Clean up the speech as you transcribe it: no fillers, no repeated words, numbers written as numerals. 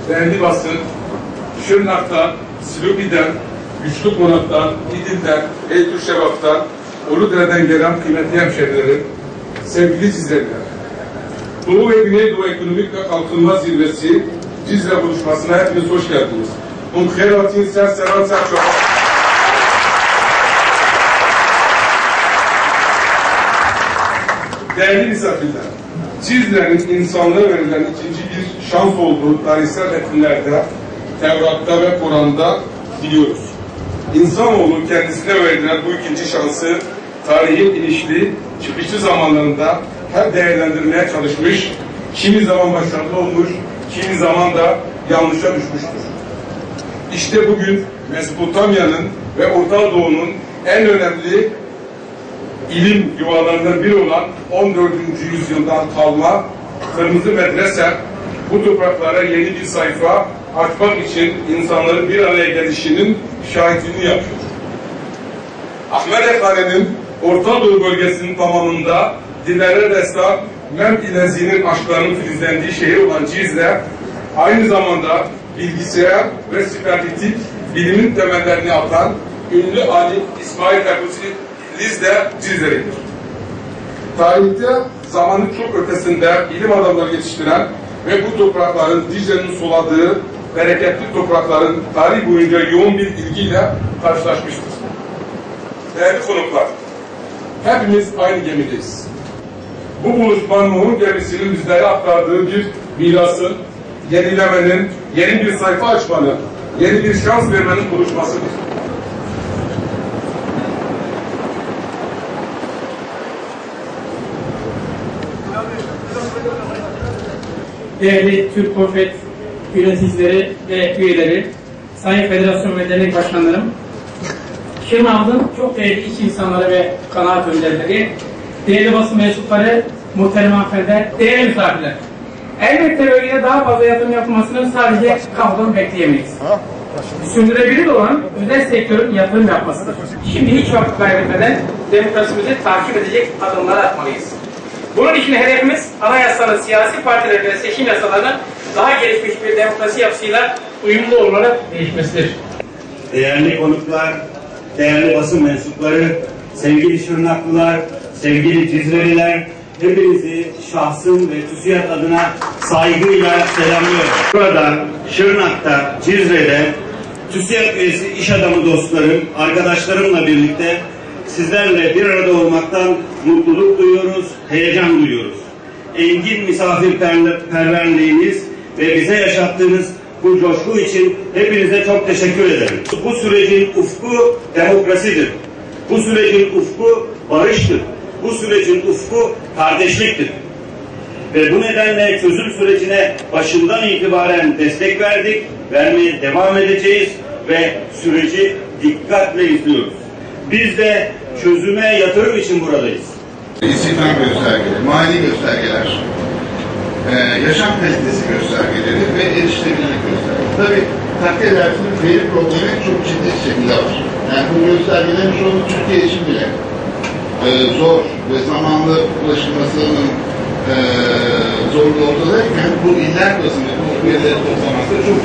Değerli basın, Şırnak'tan, Silopi'den, Güçlü Konak'tan, İdil'den, Eytürşebap'tan, Uludere'den gelen kıymetli hemşehrilerim, sevgili Cizreliler. Doğu ve Güneydoğu Ekonomik ve Kalkınma Zirvesi Cizre buluşmasına hepiniz hoş geldiniz. Umkheratin sen selam sen çok. Değerli misafirler, Cizre'nin insanlığa verilen ikinci bir şans olduğu tarihsel metinlerde, Tevrat'ta ve Kur'an'da biliyoruz. İnsanoğlu kendisine verilen bu ikinci şansı tarihin inişli, çıkışlı zamanlarında hep değerlendirmeye çalışmış, kimi zaman başarılı olmuş, kimi zaman da yanlışa düşmüştür. İşte bugün Mezopotamya'nın ve Orta Doğu'nun en önemli ilim yuvalarından biri olan 14. yüzyıldan kalma Kırmızı Medrese bu topraklara yeni bir sayfa açmak için insanların bir araya gelişinin şahitliğini yapıyor. Ahmed Efendi'nin Orta Doğu bölgesinin tamamında dillere destan Mem-i aşklarının filizlendiği şehir olan Cizre, aynı zamanda bilgisayar ve süperlatif bilimin temellerini atan ünlü alim İsmail Liz de Cizre'lidir. Tarihte zamanın çok ötesinde ilim adamları yetiştiren ve bu toprakların Dicle'nin suladığı bereketli toprakların tarih boyunca yoğun bir ilgiyle karşılaşmıştır. Değerli konuklar, hepimiz aynı gemideyiz. Bu buluşma Nuh'un gemisinin bizlere aktardığı bir mirasın, yenilemenin, yeni bir sayfa açmanın, yeni bir şans vermenin buluşmasıdır. Değerli Türk Konfet yöneticileri ve üyeleri, Sayın Federasyon ve Dernek Başkanlarım, Şırnak'ın çok değerli iş insanları ve kanaat önderleri, değerli basın mensupları, muhterem hanımefendiler, değerli misafirler. Elbette bölgede daha fazla yatırım yapılmasını sadece kamudan bekleyemeyiz. Sürdürülebilir olan özel sektörün yatırım yapmasıdır. Şimdi hiç vakit kaybetmeden demokrasimizi takip edecek adımlar atmalıyız. Bunun için hedefimiz anayasanın siyasi partilerin ve seçim yasalarının daha gelişmiş bir demokrasi yapısıyla uyumlu olarak değişmesidir. Değerli konuklar, değerli basın mensupları, sevgili Şırnaklılar, sevgili Cizreliler, hepinizi şahsım ve TÜSİAD adına saygıyla selamlıyorum. Burada Şırnak'ta, Cizre'de TÜSİAD üyesi iş adamı dostlarım, arkadaşlarımla birlikte sizlerle bir arada olmaktan mutluluk duyuyoruz, heyecan duyuyoruz. Engin misafirperverliğiniz ve bize yaşattığınız bu coşku için hepinize çok teşekkür ederim. Bu sürecin ufku demokrasidir. Bu sürecin ufku barıştır. Bu sürecin ufku kardeşliktir. Ve bu nedenle çözüm sürecine başından itibaren destek verdik, vermeye devam edeceğiz ve süreci dikkatle izliyoruz. Biz de çözüme yatırım için buradayız. İstihdam göstergeleri, mali göstergeler, yaşam kalitesi göstergeleri ve erişilebilirlik göstergeleri. Tabii takdir edersiniz veri problemi çok ciddi şekilde var. Yani bu göstergelerin çoğu Türkiye için bile zor ve zamanlı ulaşılmasının zorlu ortadayken bu iller bazında bu verileri toplamakta çok